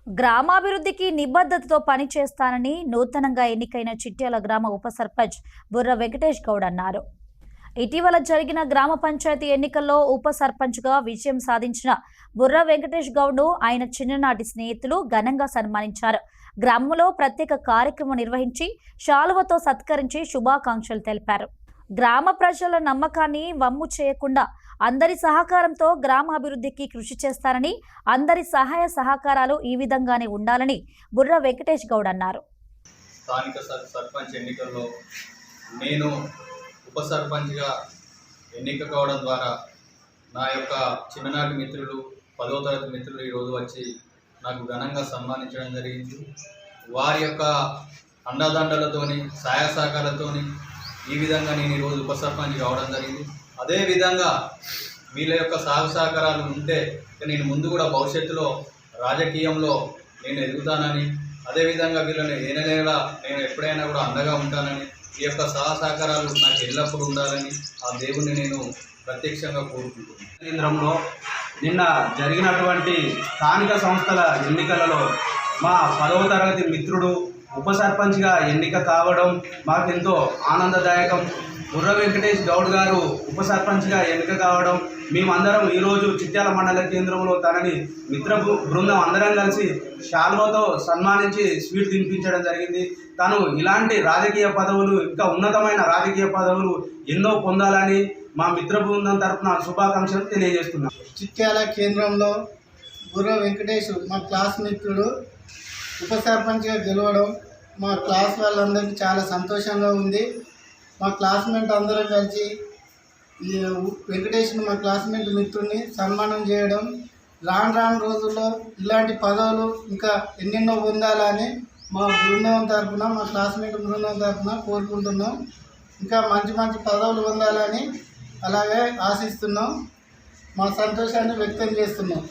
గ్రామాభివృద్ధికి నిబద్ధతతో పనిచేస్తానని నూతనంగా ఎన్నికైన చిట్యాల గ్రామ ఉప సర్పంచ్ బుర్ర వెంకటేష్ గౌడ్ అన్నారు. ఇటీవల జరిగిన గ్రామ పంచాయతీ ఎన్నికల్లో ఉప సర్పంచ్గా విజయం సాధించిన బుర్ర వెంకటేష్ గౌడ్ను ఆయన చిన్ననాటి స్నేహితులు ఘనంగా సన్మానించారు. గ్రామంలో ప్రత్యేక కార్యక్రమం నిర్వహించి శాలువతో సత్కరించి శుభాకాంక్షలు తెలిపారు. గ్రామ ప్రజల నమ్మకాన్ని వమ్ము చేయకుండా అందరి సహకారంతో గ్రామాభివృద్ధికి కృషి చేస్తారని, అందరి సహాయ సహకారాలు ఈ విధంగానే ఉండాలని బుర్ర వెంకటేష్ గౌడ్ అన్నారు. స్థానిక సర్పంచ్ ఎన్నికల్లో నేను ఉప సర్పంచ్గా ఎన్నిక కావడం ద్వారా నా యొక్క చిన్ననాటి మిత్రులు 10వ తరగతి మిత్రులు ఈరోజు వచ్చి నాకు ఘనంగా సన్మానించడం జరిగింది. వారి యొక్క అండదండలతోని సహాయ సహకారాలతోని ఈ విధంగా నేను ఈరోజు ఉప సర్పంచ్ కావడం జరిగింది. అదేవిధంగా వీళ్ళ యొక్క సహకారాలు ఉంటే నేను ముందు కూడా భవిష్యత్తులో రాజకీయంలో నేను ఎదుగుతానని, అదేవిధంగా వీళ్ళని ఏనైనా నేను ఎప్పుడైనా కూడా అండగా ఉంటానని, ఈ యొక్క సహకారాలు నాకు ఎల్లప్పుడూ ఉండాలని ఆ దేవుణ్ణి నేను ప్రత్యక్షంగా కోరుకుంటున్నాను. కేంద్రంలో నిన్న జరిగినటువంటి స్థానిక సంస్థల ఎన్నికలలో మా 10వ తరగతి మిత్రుడు ఉప సర్పంచ్గా ఎన్నిక కావడం మాకెంతో ఆనందదాయకం. బుర్ర వెంకటేష్ గౌడ్ గారు ఉప సర్పంచ్గా ఎన్నిక కావడం, మేమందరం ఈరోజు చిట్యాల మండల కేంద్రంలో తనని మిత్ర బృందం అందరం కలిసి శాల్వతో సన్మానించి స్వీట్ తినిపించడం జరిగింది. తను ఇలాంటి రాజకీయ పదవులు, ఇంకా ఉన్నతమైన రాజకీయ పదవులు ఎన్నో పొందాలని మా మిత్ర బృందం తరఫున శుభాకాంక్షలు తెలియజేస్తున్నాం. చిట్యాల కేంద్రంలో బుర్ర వెంకటేష్ మా క్లాస్ మిత్రుడు ఉప సర్పంచ్గా గెలవడం మా క్లాస్ వాళ్ళందరికీ చాలా సంతోషంగా ఉంది. మా క్లాస్మేట్ అందరం కలిసి ఈ వెంకటేష్ని మా క్లాస్మేట్ మిత్రుడిని సన్మానం చేయడం, రాను రోజుల్లో ఇలాంటి పదవులు ఇంకా ఎన్నెన్నో పొందాలని మా బృందం తరఫున, మా క్లాస్మేట్ బృందం తరఫున కోరుకుంటున్నాం. ఇంకా మంచి మంచి పదవులు పొందాలని అలాగే ఆశిస్తున్నాం. మా సంతోషాన్ని వ్యక్తం చేస్తున్నాం.